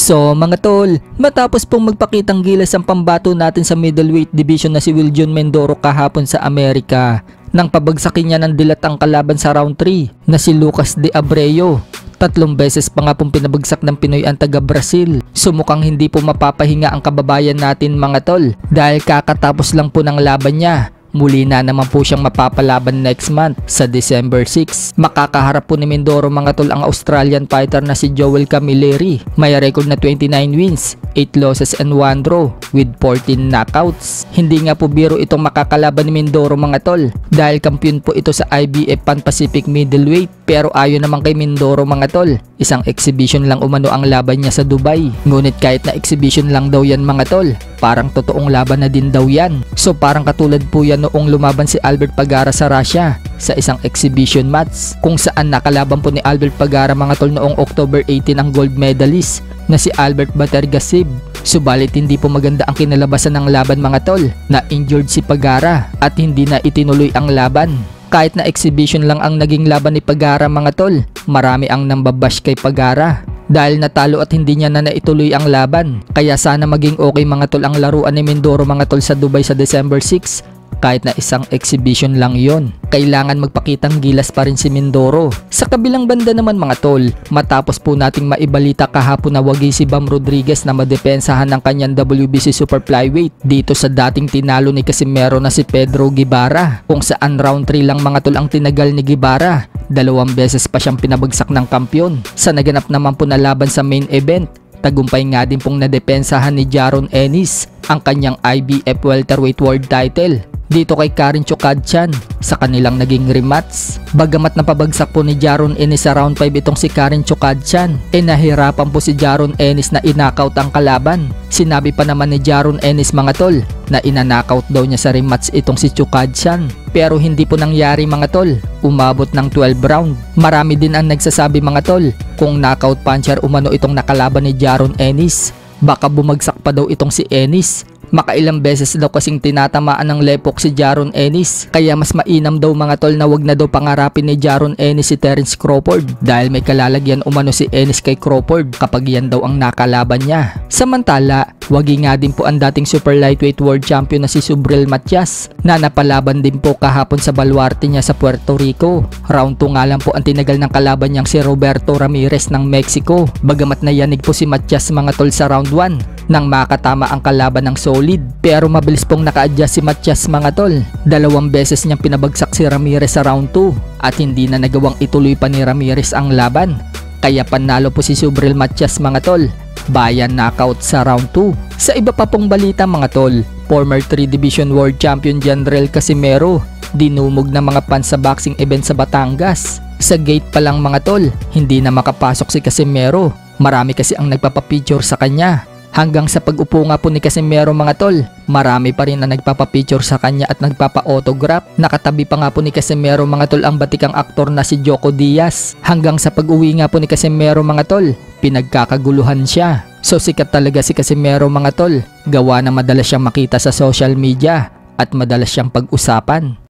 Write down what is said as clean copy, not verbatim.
So mga tol, matapos pong magpakitang gilas ang pambato natin sa middleweight division na si Wiljon Mindoro kahapon sa Amerika, nang pabagsakin niya ng dilat ang kalaban sa round 3 na si Lucas de Abreu. 3 beses pa nga pong pinabagsak ng Pinoy ang taga Brazil. Sumukhang hindi po mapapahinga ang kababayan natin mga tol, dahil kakatapos lang po ng laban niya. Muli na naman po siyang mapapalaban next month sa December 6. Makakaharap po ni Mindoro mga tol ang Australian fighter na si Joel Camilleri. May record na 29 wins, 8 losses and 1 draw with 14 knockouts. Hindi nga po biro itong makakalaban ni Mindoro mga tol, dahil kampiyon po ito sa IBF Pan Pacific Middleweight. Pero ayon naman kay Mindoro mga tol, isang exhibition lang umano ang laban niya sa Dubai. Ngunit kahit na exhibition lang daw yan mga tol, parang totoong laban na din daw yan. So parang katulad po yan noong lumaban si Albert Pagara sa Russia sa isang exhibition match, kung saan nakalaban po ni Albert Pagara mga tol noong October 18 ang gold medalist na si Albert Batergasib. Subalit hindi po maganda ang kinalabasan ng laban mga tol, na injured si Pagara at hindi na itinuloy ang laban. Kahit na exhibition lang ang naging laban ni Pagara mga tol, marami ang nambabash kay Pagara dahil natalo at hindi niya na naituloy ang laban. Kaya sana maging okay mga tol ang laruan ni Mindoro mga tol sa Dubai sa December 6. Kahit na isang exhibition lang yon, kailangan magpakitang gilas pa rin si Mindoro. Sa kabilang banda naman mga tol, matapos po nating maibalita kahapon na wagi si Bam Rodriguez na madepensahan ng kanyang WBC Super Flyweight dito sa dating tinalo ni Casimero na si Pedro Guevara, kung saan round 3 lang mga tol ang tinagal ni Guevara. 2 beses pa siyang pinabagsak ng kampyon. Sa naganap naman po na laban sa main event, tagumpay nga din pong nadepensahan ni Jaron Ennis ang kanyang IBF Welterweight World Title dito kay Karin Chokadchan sa kanilang naging rematch. Bagamat napabagsak po ni Jaron Ennis sa round 5 itong si Karin Chokadchan, nahirapan po si Jaron Ennis na inakaut ang kalaban. Sinabi pa naman ni Jaron Ennis mga tol na inanakaut daw niya sa rematch itong si Chokadchan, pero hindi po nangyari mga tol. Umabot ng 12 round. Marami din ang nagsasabi mga tol kung knockout puncher umano itong nakalaban ni Jaron Ennis. Baka bumagsak pa daw itong si Ennis. Makailang beses daw kasing tinatamaan ng lepok si Jaron Ennis, kaya mas mainam daw mga tol na wag na daw pangarapin ni Jaron Ennis si Terence Crawford, dahil may kalalagyan umano si Ennis kay Crawford kapag yan daw ang nakalaban niya. Samantala, wagi nga din po ang dating super lightweight world champion na si Subriel Matias na napalaban din po kahapon sa baluarte niya sa Puerto Rico. Round 2 nga lang po ang tinagal ng kalaban niyang si Roberto Ramirez ng Mexico. Bagamat nayanig po si Matias mga tol sa round 1 nang makatama ang kalaban ng solid, pero mabilis pong naka-adjust si Matias mga tol. 2 beses niyang pinabagsak si Ramirez sa round 2 at hindi na nagawang ituloy pa ni Ramirez ang laban. Kaya panalo po si Subriel Matias mga tol, bayan knockout sa round 2. Sa iba pa pong balita mga tol, former 3 Division World Champion Janrel Casimero dinumog ng mga fans sa boxing event sa Batangas. Sa gate pa lang mga tol, hindi na makapasok si Casimero. Marami kasi ang nagpapapicture sa kanya. Hanggang sa pag-upo nga po ni Casimero mga tol, marami pa rin na nagpapapicture sa kanya at nagpapa-autograph. Nakatabi pa nga po ni Casimero mga tol ang batikang aktor na si Joko Diaz. Hanggang sa pag-uwi nga po ni Casimero mga tol, pinagkakaguluhan siya. So sikat talaga si Casimero mga tol, gawa na madalas siyang makita sa social media at madalas siyang pag-usapan.